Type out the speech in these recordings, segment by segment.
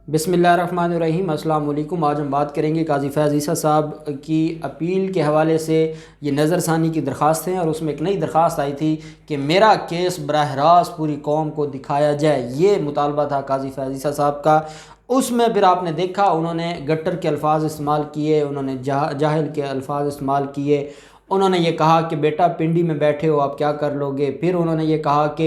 بسم اللہ الرحمن الرحیم۔ السلام علیکم۔ آج ہم بات کریں گے قاضی فیض عیسی صاحب کی اپیل کے حوالے سے۔ یہ نظر ثانی کی درخواست ہیں اور اس میں ایک نئی درخواست آئی تھی کہ میرا کیس براہ راست پوری قوم کو دکھایا جائے، یہ مطالبہ تھا قاضی فیض عیسی صاحب کا۔ اس میں پھر آپ نے دیکھا انہوں نے گٹر کے الفاظ استعمال کیے، انہوں نے جاہل کے الفاظ استعمال کیے، انہوں نے یہ کہا کہ بیٹا پنڈی میں بیٹھے ہو آپ کیا کر لو گے، پھر انہوں نے یہ کہا کہ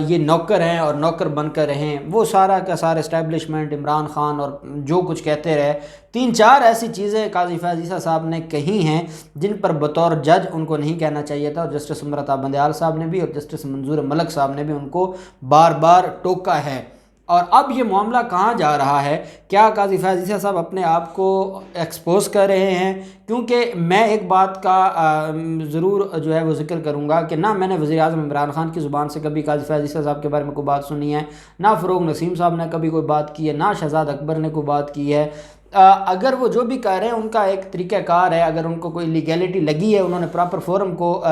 یہ نوکر ہیں اور نوکر بن کر رہیں، وہ سارا کا سارا اسٹیبلشمنٹ عمران خان اور جو کچھ کہتے رہے۔ 3-4 ایسی چیزیں قاضی فیض عیسی صاحب نے کہی ہیں جن پر بطور جج ان کو نہیں کہنا چاہیے تھا، اور جسٹس عمران صاحب نے بھی اور جسٹس منظور ملک صاحب نے بھی ان کو بار بار ٹوکا ہے۔ اور اب یہ معاملہ کہاں جا رہا ہے؟ کیا قاضی فیض عیسی صاحب اپنے آپ کو ایکسپوز کر رہے ہیں؟ کیونکہ میں ایک بات کا ضرور جو ہے وہ ذکر کروں گا کہ نہ میں نے وزیر اعظم عمران خان کی زبان سے کبھی قاضی فیض عیسی صاحب کے بارے میں کوئی بات سنی ہے، نہ فروغ نسیم صاحب نے کبھی کوئی بات کی ہے، نہ شہزاد اکبر نے کوئی بات کی ہے۔ اگر وہ جو بھی کہہ رہے ہیں ان کا ایک طریقہ کار ہے، اگر ان کو کوئی لیگیلٹی لگی ہے، انہوں نے پراپر فورم کو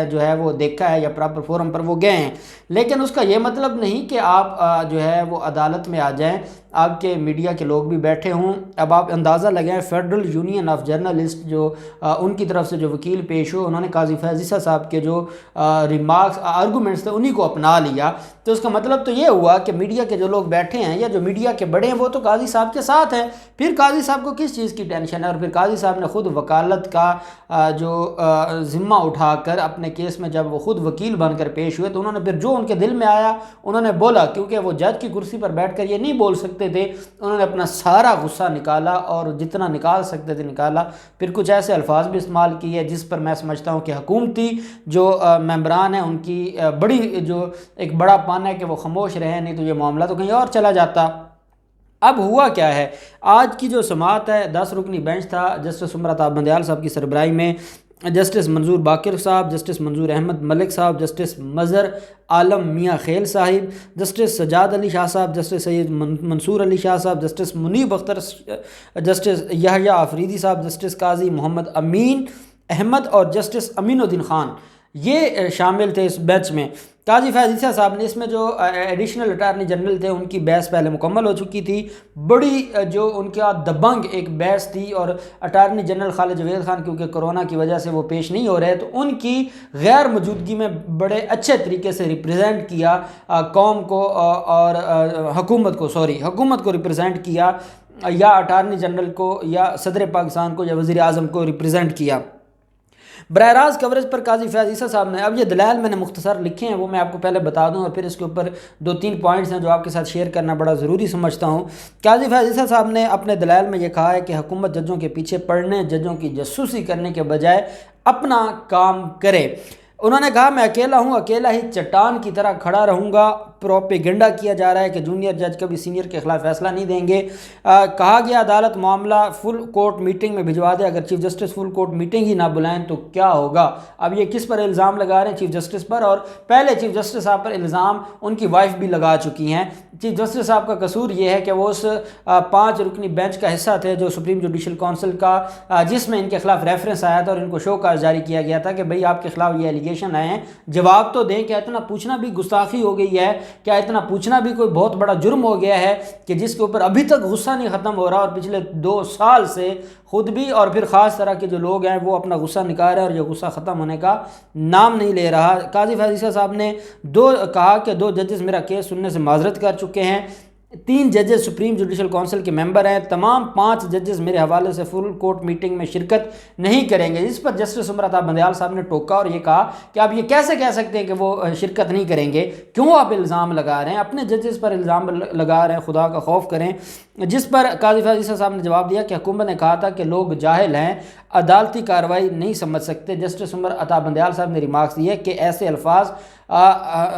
جو ہے وہ دیکھا ہے یا پراپر فورم پر وہ گئے ہیں، لیکن اس کا یہ مطلب نہیں کہ آپ جو ہے وہ عدالت میں آ جائیں، آپ کے میڈیا کے لوگ بھی بیٹھے ہوں۔ اب آپ اندازہ لگائیں، فیڈرل یونین آف جرنلسٹ جو ان کی طرف سے جو وکیل پیش ہوئے، انہوں نے قاضی فیض عیسی صاحب کے جو ریمارکس آرگومنٹس تھے انہی کو اپنا لیا، تو اس کا مطلب تو یہ ہوا کہ میڈیا کے جو لوگ بیٹھے ہیں یا جو میڈیا کے بڑے ہیں وہ تو قاضی صاحب کے ساتھ ہیں، پھر قاضی صاحب کو کس چیز کی ٹینشن ہے؟ اور پھر قاضی صاحب نے خود وکالت کا جو ذمہ اٹھا کر اپنے کیس میں جب وہ خود وکیل بن کر پیش ہوئے تو انہوں نے پھر جو ان کے دل میں آیا انہوں نے بولا، کیونکہ وہ جج کی کرسی پر بیٹھ کر یہ نہیں بول سکتے تھے، انہوں نے اپنا سارا غصہ نکالا اور جتنا نکال سکتے تھے نکالا۔ پھر کچھ ایسے الفاظ بھی استعمال کیے جس پر میں سمجھتا ہوں کہ حکومتی جو ممبران ہیں ان کی بڑی جو ایک بڑا پان ہے کہ وہ خاموش رہیں، نہیں تو یہ معاملہ تو کہیں اور چلا جاتا۔ اب ہوا کیا ہے؟ آج کی جو سماعت ہے 10 رکنی بینچ تھا جسٹس عمران صاحب کی سربراہی میں، جسٹس منظور باقر صاحب، جسٹس منظور احمد ملک صاحب، جسٹس مظہر عالم میاں خیل صاحب، جسٹس سجاد علی شاہ صاحب، جسٹس سید منصور علی شاہ صاحب، جسٹس منیب اختر، جسٹس یحییٰ آفریدی صاحب، جسٹس قاضی محمد امین احمد اور جسٹس امین الدین خان، یہ شامل تھے اس بینچ میں۔ قاضی فیض عیسی صاحب نے اس میں جو ایڈیشنل اٹارنی جنرل تھے ان کی بحث پہلے مکمل ہو چکی تھی، بڑی جو ان کا دبنگ ایک بحث تھی، اور اٹارنی جنرل خالد جاوید خان کیونکہ کرونا کی وجہ سے وہ پیش نہیں ہو رہے تو ان کی غیر موجودگی میں بڑے اچھے طریقے سے ریپریزنٹ کیا قوم کو اور حکومت کو ریپریزنٹ کیا، یا اٹارنی جنرل کو یا صدر پاکستان کو یا وزیر اعظم کو ریپریزنٹ کیا۔ براہ راست کوریج پر قاضی فیض عیسی صاحب نے، اب یہ دلائل میں نے مختصر لکھے ہیں وہ میں آپ کو پہلے بتا دوں اور پھر اس کے اوپر 2-3 پوائنٹس ہیں جو آپ کے ساتھ شیئر کرنا بڑا ضروری سمجھتا ہوں۔ قاضی فیض عیسی صاحب نے اپنے دلائل میں یہ کہا ہے کہ حکومت ججوں کے پیچھے پڑنے، ججوں کی جاسوسی کرنے کے بجائے اپنا کام کرے۔ انہوں نے کہا میں اکیلا ہوں، اکیلا ہی چٹان کی طرح کھڑا رہوں گا۔ پروپیگنڈا کیا جا رہا ہے کہ جونیئر جج کبھی سینئر کے خلاف فیصلہ نہیں دیں گے۔ کہا گیا عدالت معاملہ فل کورٹ میٹنگ میں بھجوا دے، اگر chief justice full court meeting ہی نہ بلائیں تو کیا ہوگا؟ اب یہ کس پر الزام لگا رہے ہیں؟ چیف جسٹس پر، اور پہلے چیف جسٹس صاحب پر الزام ان کی وائف بھی لگا چکی ہیں۔ چیف جسٹس صاحب کا قصور یہ ہے کہ وہ اس 5 رکنی بینچ کا حصہ تھے جو سپریم جوڈیشل کونسل کا جس میں ان کے خلاف ریفرنس آیا تھا اور ان کو شو کاز جاری کیا گیا تھا کہ بھئی آپ کے خلاف یہ ایلیگیشن آئے ہیں، جواب تو دیں۔ کیا اتنا پوچھنا بھی گستاخی ہو گئی ہے؟ کیا اتنا پوچھنا بھی کوئی بہت بڑا جرم ہو گیا ہے کہ جس کے اوپر ابھی تک غصہ نہیں ختم ہو رہا، اور پچھلے 2 سال سے خود بھی اور پھر خاص طرح کے جو لوگ ہیں وہ اپنا غصہ نکال رہے ہیں اور یہ غصہ ختم ہونے کا نام نہیں لے رہا۔ قاضی فیض عیسی صاحب نے کہا کہ 2 ججز میرا کیس سننے سے معذرت کر چکے ہیں، 3 ججز سپریم جوڈیشل کونسل کے ممبر ہیں، تمام 5 ججز میرے حوالے سے فل کورٹ میٹنگ میں شرکت نہیں کریں گے، جس پر جسٹس عمران صاحب نے ٹوکا اور یہ کہا کہ آپ یہ کیسے کہہ سکتے ہیں کہ وہ شرکت نہیں کریں گے؟ کیوں آپ الزام لگا رہے ہیں؟ اپنے ججز پر الزام لگا رہے ہیں، خدا کا خوف کریں۔ جس پر قاضی فیض عیسی صاحب نے جواب دیا کہ حکومت نے کہا تھا کہ لوگ جاہل ہیں، عدالتی کارروائی نہیں سمجھ سکتے۔ جسٹس عطا صاحب نے ریمارکس دیے کہ ایسے الفاظ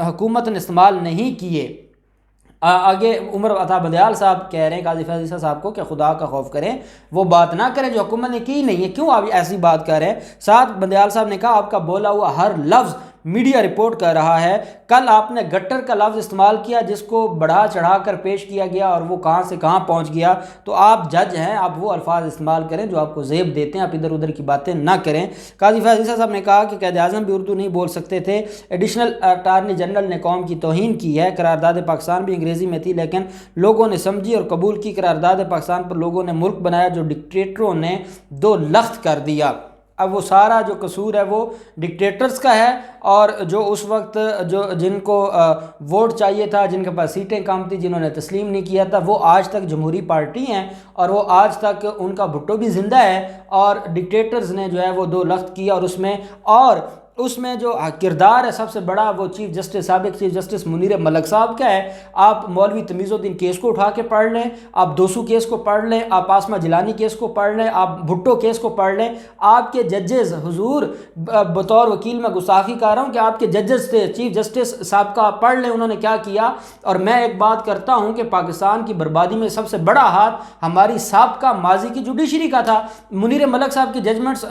حکومت نے استعمال نہیں کیے۔ آگے عطا صاحب کہہ رہے ہیں قاضی فیض عیسی صاحب کو کہ خدا کا خوف کریں، وہ بات نہ کریں جو حکومت نے کی نہیں ہے، کیوں آپ ایسی بات کر رہے ہیں؟ ساتھ بندیال صاحب نے کہا آپ کا بولا ہوا ہر لفظ میڈیا رپورٹ کر رہا ہے۔ کل آپ نے گٹر کا لفظ استعمال کیا جس کو بڑھا چڑھا کر پیش کیا گیا اور وہ کہاں سے کہاں پہنچ گیا، تو آپ جج ہیں، آپ وہ الفاظ استعمال کریں جو آپ کو زیب دیتے ہیں، آپ ادھر ادھر کی باتیں نہ کریں۔ قاضی فیض عیسی صاحب نے کہا کہ قائد اعظم بھی اردو نہیں بول سکتے تھے۔ ایڈیشنل اٹارنی جنرل نے قوم کی توہین کی ہے۔ قرارداد پاکستان بھی انگریزی میں تھی لیکن لوگوں نے سمجھی اور قبول کی۔ قرارداد پاکستان پر لوگوں نے ملک بنایا جو ڈکٹیٹروں نے دو لخت کر دیا۔ اب وہ سارا جو قصور ہے وہ ڈکٹیٹرز کا ہے، اور جو اس وقت جن کو ووٹ چاہیے تھا، جن کے پاس سیٹیں کم تھی، جنہوں نے تسلیم نہیں کیا تھا، وہ آج تک جمہوری پارٹی ہیں اور وہ آج تک ان کا بھٹو بھی زندہ ہے، اور ڈکٹیٹرز نے جو ہے وہ دو لخت کیا، اور اس میں جو کردار ہے سب سے بڑا وہ چیف جسٹس، سابق چیف جسٹس منیر ملک صاحب کا ہے۔ آپ مولوی تمیز الدین کیس کو اٹھا کے پڑھ لیں، آپ دوسو کیس کو پڑھ لیں، آپ آسمہ جیلانی کیس کو پڑھ لیں، آپ بھٹو کیس کو پڑھ لیں۔ آپ کے ججز، حضور بطور وکیل میں گستاخی کر رہا ہوں کہ آپ کے ججز تھے، چیف جسٹس صاحب کا پڑھ لیں انہوں نے کیا کیا۔ اور میں ایک بات کرتا ہوں کہ پاکستان کی بربادی میں سب سے بڑا ہاتھ ہماری سابقہ ماضی کی جوڈیشری کا تھا۔ منیر ملک صاحب کی ججمنٹس،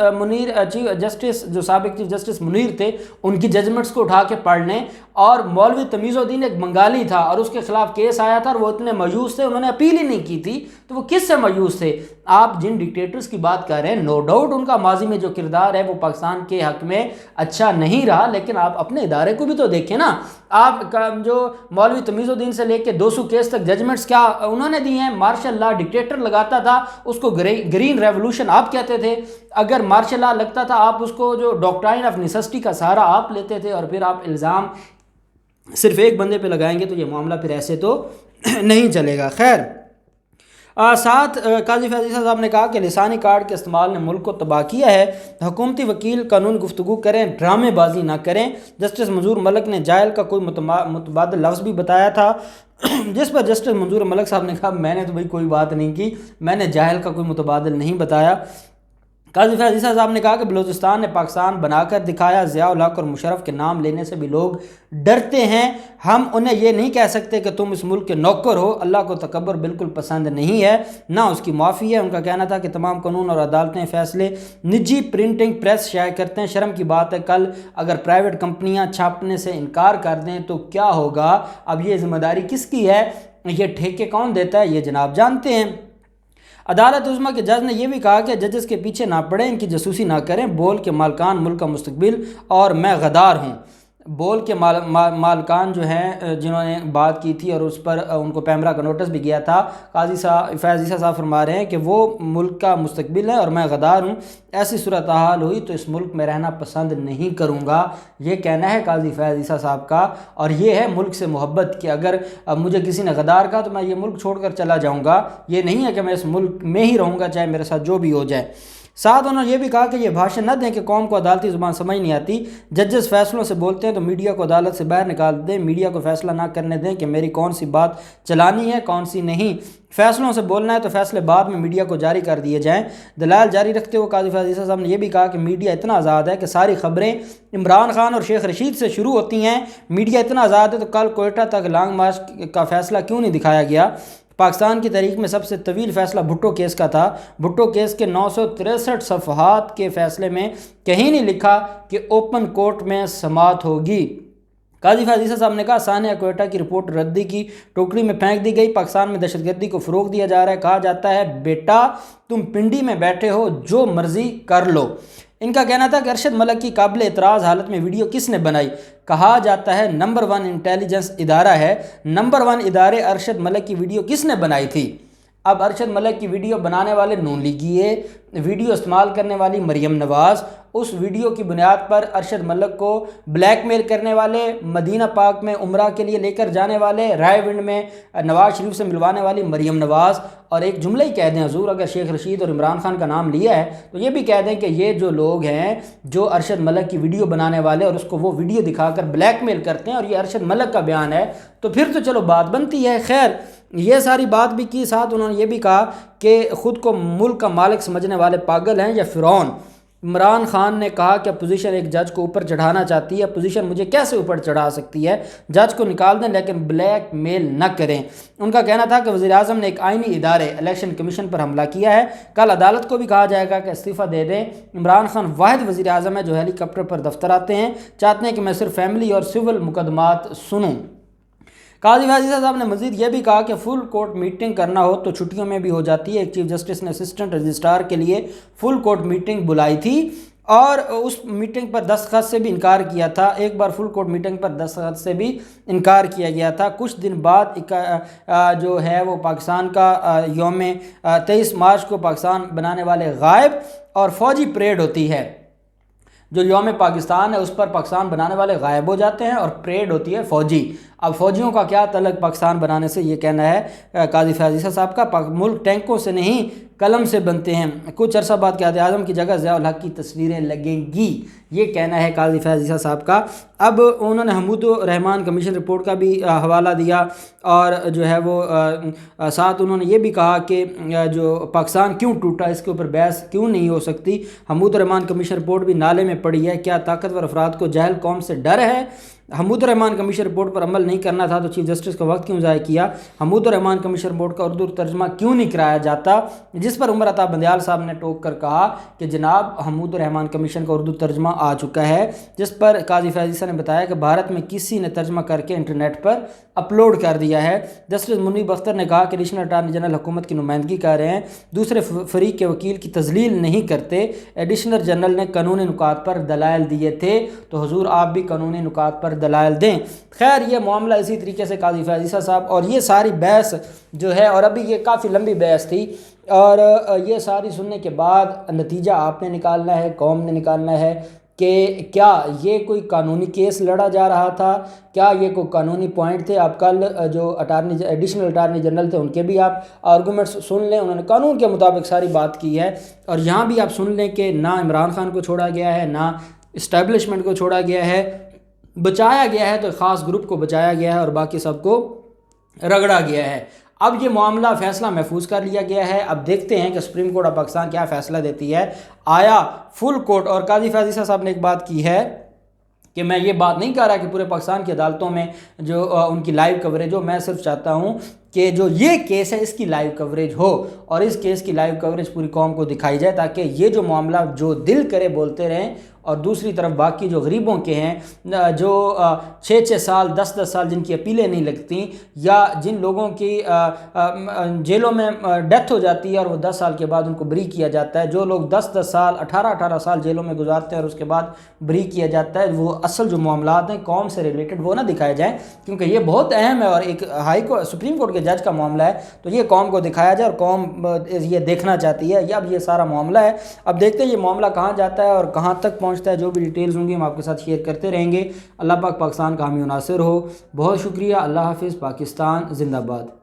چیف جسٹس جو سابق چیف جسٹس منیر تھے ان کی ججمنٹس کو اٹھا کے پڑھ لیں۔ اور مولوی تمیز الدین ایک بنگالی تھا اور اس کے خلاف کیس آیا تھا اور وہ اتنے مایوس تھے، انہوں نے اپیل ہی نہیں کی تھی، تو وہ کس سے مایوس تھے؟ آپ جن ڈکٹیٹرز کی بات کر رہے ہیں، نو ڈاؤٹ ان کا ماضی میں جو کردار ہے وہ پاکستان کے حق میں اچھا نہیں رہا، لیکن آپ اپنے ادارے کو بھی تو دیکھیں نا۔ آپ جو مولوی تمیز الدین سے لے کے 200 کیس تک ججمنٹس کیا انہوں نے دی ہیں؟ مارشل لا ڈکٹیٹر لگاتا تھا، اس کو گرین ریولوشن آپ کہتے تھے۔ اگر مارشل لا لگتا تھا آپ اس کو جو ڈاکٹرائن آف نیسسٹی کا سہارا آپ لیتے تھے، اور پھر آپ الزام صرف ایک بندے پہ لگائیں گے تو یہ معاملہ پھر ایسے تو نہیں چلے گا۔ خیر، ساتھ قاضی فیض عیسی صاحب نے کہا کہ لسانی کارڈ کے استعمال نے ملک کو تباہ کیا ہے، حکومتی وکیل قانون گفتگو کریں، ڈرامے بازی نہ کریں۔ جسٹس منظور ملک نے جائل کا کوئی متبادل لفظ بھی بتایا تھا، جس پر جسٹس منظور ملک صاحب نے کہا میں نے تو بھائی کوئی بات نہیں کی، میں نے جاہل کا کوئی متبادل نہیں بتایا۔ قاضی فیض عیسی صاحب نے کہا کہ بلوچستان نے پاکستان بنا کر دکھایا، ضیاء الحق اور مشرف کے نام لینے سے بھی لوگ ڈرتے ہیں، ہم انہیں یہ نہیں کہہ سکتے کہ تم اس ملک کے نوکر ہو۔ اللہ کو تکبر بالکل پسند نہیں ہے، نہ اس کی معافی ہے۔ ان کا کہنا تھا کہ تمام قانون اور عدالتیں فیصلے نجی پرنٹنگ پریس شائع کرتے ہیں، شرم کی بات ہے کل اگر پرائیویٹ کمپنیاں چھاپنے سے انکار کر دیں تو کیا ہوگا۔ اب یہ ذمہ داری کس کی ہے، یہ ٹھیکے کون دیتا ہے، یہ جناب جانتے ہیں۔ عدالت عظمیٰ کے جج نے یہ بھی کہا کہ ججز کے پیچھے نہ پڑیں، ان کی جاسوسی نہ کریں، بول کے مالکان ملک کا مستقبل اور میں غدار ہوں۔ بول کے مالکان جو ہیں جنہوں نے بات کی تھی اور اس پر ان کو پیمرا کا نوٹس بھی گیا تھا، قاضی فیض عیسی صاحب فرما رہے ہیں کہ وہ ملک کا مستقبل ہے اور میں غدار ہوں، ایسی صورتحال ہوئی تو اس ملک میں رہنا پسند نہیں کروں گا۔ یہ کہنا ہے قاضی فیض عیسی صاحب کا، اور یہ ہے ملک سے محبت کہ اگر مجھے کسی نے غدار کہا تو میں یہ ملک چھوڑ کر چلا جاؤں گا، یہ نہیں ہے کہ میں اس ملک میں ہی رہوں گا چاہے میرے ساتھ جو بھی ہو جائے۔ ساتھ انہوں نے یہ بھی کہا کہ یہ بھاشن نہ دیں کہ قوم کو عدالتی زبان سمجھ نہیں آتی، ججز فیصلوں سے بولتے ہیں تو میڈیا کو عدالت سے باہر نکال دیں، میڈیا کو فیصلہ نہ کرنے دیں کہ میری کون سی بات چلانی ہے کون سی نہیں، فیصلوں سے بولنا ہے تو فیصلے بعد میں میڈیا کو جاری کر دیے جائیں۔ دلائل جاری رکھتے ہوئے قاضی فیض عیسی صاحب نے یہ بھی کہا کہ میڈیا اتنا آزاد ہے کہ ساری خبریں عمران خان اور شیخ رشید سے شروع ہوتی ہیں، میڈیا اتنا آزاد ہے تو کل کوئٹہ تک لانگ مارچ کا فیصلہ کیوں نہیں دکھایا گیا؟ پاکستان کی تاریخ میں سب سے طویل فیصلہ بھٹو کیس کا تھا، بھٹو کیس کے 963 صفحات کے فیصلے میں کہیں نہیں لکھا کہ اوپن کورٹ میں سماعت ہوگی۔ قاضی فیض عیسی صاحب نے کہا ثانیہ کوئٹہ کی رپورٹ ردی کی ٹوکری میں پھینک دی گئی، پاکستان میں دہشت گردی کو فروغ دیا جا رہا ہے، کہا جاتا ہے بیٹا تم پنڈی میں بیٹھے ہو جو مرضی کر لو۔ ان کا کہنا تھا کہ ارشد ملک کی قابل اعتراض حالت میں ویڈیو کس نے بنائی، کہا جاتا ہے نمبر 1 انٹیلیجنس ادارہ ہے، نمبر 1 ادارے ارشد ملک کی ویڈیو کس نے بنائی تھی؟ اب ارشد ملک کی ویڈیو بنانے والے نون لیگیے، ویڈیو استعمال کرنے والی مریم نواز، اس ویڈیو کی بنیاد پر ارشد ملک کو بلیک میل کرنے والے، مدینہ پاک میں عمرہ کے لیے لے کر جانے والے، رائے ونڈ میں نواز شریف سے ملوانے والی مریم نواز، اور ایک جملہ ہی کہہ دیں حضور اگر شیخ رشید اور عمران خان کا نام لیا ہے تو یہ بھی کہہ دیں کہ یہ جو لوگ ہیں جو ارشد ملک کی ویڈیو بنانے والے اور اس کو وہ ویڈیو دکھا کر بلیک میل کرتے ہیں اور یہ ارشد ملک کا بیان ہے تو پھر تو چلو بات بنتی ہے۔ خیر یہ ساری بات بھی کی، ساتھ انہوں نے یہ بھی کہا کہ خود کو ملک کا مالک سمجھنے والے پاگل ہیں یا فرعون۔ عمران خان نے کہا کہ اپوزیشن ایک جج کو اوپر چڑھانا چاہتی ہے، اپوزیشن مجھے کیسے اوپر چڑھا سکتی ہے، جج کو نکال دیں لیکن بلیک میل نہ کریں۔ ان کا کہنا تھا کہ وزیر اعظم نے ایک آئینی ادارے الیکشن کمیشن پر حملہ کیا ہے، کل عدالت کو بھی کہا جائے گا کہ استعفیٰ دے دیں۔ عمران خان واحد وزیر اعظم ہے جو ہیلی کاپٹر پر دفتر آتے ہیں، چاہتے ہیں کہ میں صرف فیملی اور سول مقدمات سنوں۔ قاضی فیض صاحب نے مزید یہ بھی کہا کہ فل کورٹ میٹنگ کرنا ہو تو چھٹیوں میں بھی ہو جاتی ہے۔ ایک چیف جسٹس نے اسسٹنٹ رجسٹرار کے لیے فل کورٹ میٹنگ بلائی تھی اور اس میٹنگ پر دستخط سے بھی انکار کیا تھا، ایک بار فل کورٹ میٹنگ پر دستخط سے بھی انکار کیا گیا تھا۔ کچھ دن بعد جو ہے وہ پاکستان کا یوم 23 مارچ کو پاکستان بنانے والے غائب اور فوجی پریڈ ہوتی ہے۔ جو یوم پاکستان ہے اس پر پاکستان بنانے والے غائب ہو جاتے ہیں اور پریڈ ہوتی ہے فوجی۔ اب فوجیوں کا کیا تعلق پاکستان بنانے سے، یہ کہنا ہے قاضی فیض صاحب کا۔ ملک ٹینکوں سے نہیں قلم سے بنتے ہیں، کچھ عرصہ بعد قائد اعظم کی جگہ ضیاء الحق کی تصویریں لگیں گی، یہ کہنا ہے قاضی فیض صاحب کا۔ اب انہوں نے حمود الرحمان کمیشن رپورٹ کا بھی حوالہ دیا اور جو ہے وہ ساتھ انہوں نے یہ بھی کہا کہ جو پاکستان کیوں ٹوٹا اس کے اوپر بحث کیوں نہیں ہو سکتی۔ حمود الرحمان کمیشن رپورٹ بھی نالے میں پڑی ہے، کیا طاقتور افراد کو جاہل قوم سے ڈر ہے؟ حمود الرحمان کمیشن رپورٹ پر عمل نہیں کرنا تھا تو چیف جسٹس کا وقت کیوں ضائع کیا؟ حمود الرحمان کمیشن رپورٹ کا اردو ترجمہ کیوں نہیں کرایا جاتا؟ جس پر عمر عطا بندیال صاحب نے ٹوک کر کہا کہ جناب حمود الرحمان کمیشن کا اردو ترجمہ آ چکا ہے، جس پر قاضی فیض نے بتایا کہ بھارت میں کسی نے ترجمہ کر کے انٹرنیٹ پر اپلوڈ کر دیا ہے۔ جسٹس منیب اختر نے کہا کہ ایڈیشنل اٹارنی جنرل حکومت کی نمائندگی کر رہے ہیں، دوسرے فریق کے وکیل کی تذلیل نہیں کرتے۔ ایڈیشنل جنرل نے قانونی نکات پر دلائل دیے تھے تو حضور آپ بھی قانونی نکات پر دلائل دیں۔ خیر یہ معاملہ اسی طریقے سے قاضی فیض صاحب اور یہ ساری بحث جو ہے، اور ابھی یہ کافی لمبی بحث تھی اور یہ ساری سننے کے بعد نتیجہ آپ نے نکالنا ہے، قوم نے نکالنا ہے کہ کیا یہ کوئی قانونی کیس لڑا جا رہا تھا، کیا یہ کوئی قانونی پوائنٹ تھے۔ آپ کل جو ایڈیشنل اٹارنی جنرل تھے ان کے بھی آپ آرگومنٹس سن لیں، انہوں نے قانون کے مطابق ساری بات کی ہے، اور یہاں بھی آپ سن لیں کہ نہ عمران خان کو چھوڑا گیا ہے، نہ اسٹیبلشمنٹ کو چھوڑا گیا ہے، بچایا گیا ہے تو خاص گروپ کو بچایا گیا ہے اور باقی سب کو رگڑا گیا ہے۔ اب یہ معاملہ فیصلہ محفوظ کر لیا گیا ہے، اب دیکھتے ہیں کہ سپریم کورٹ آف پاکستان کیا فیصلہ دیتی ہے۔ آیا فل کورٹ، اور قاضی فیض صاحب نے ایک بات کی ہے کہ میں یہ بات نہیں کہہ رہا کہ پورے پاکستان کی عدالتوں میں جو ان کی لائیو کوریج ہو، میں صرف چاہتا ہوں کہ جو یہ کیس ہے اس کی لائیو کوریج ہو اور اس کیس کی لائیو کوریج پوری قوم کو دکھائی جائے، تاکہ یہ جو معاملہ جو دل کرے بولتے رہیں، اور دوسری طرف باقی جو غریبوں کے ہیں جو 6 سال 10 سال جن کی اپیلیں نہیں لگتی، یا جن لوگوں کی جیلوں میں ڈیتھ ہو جاتی ہے اور وہ 10 سال کے بعد ان کو بری کیا جاتا ہے، جو لوگ 10 سال 18 سال جیلوں میں گزارتے ہیں اور اس کے بعد بری کیا جاتا ہے، وہ اصل جو معاملات ہیں قوم سے ریلیٹڈ وہ نہ دکھائے جائیں، کیونکہ یہ بہت اہم ہے اور ایک سپریم کورٹ کے جج کا معاملہ ہے، تو یہ قوم کو دکھایا جائے اور قوم یہ دیکھنا چاہتی ہے۔ اب یہ سارا معاملہ ہے، اب دیکھتے ہیں یہ معاملہ کہاں جاتا ہے اور کہاں تک پہنچتا ہے۔ جو بھی ڈیٹیلز ہوں گی ہم آپ کے ساتھ شیئر کرتے رہیں گے۔ اللہ پاک پاکستان کا حامی و ناصر ہو۔ بہت شکریہ، اللہ حافظ، پاکستان زندہ باد۔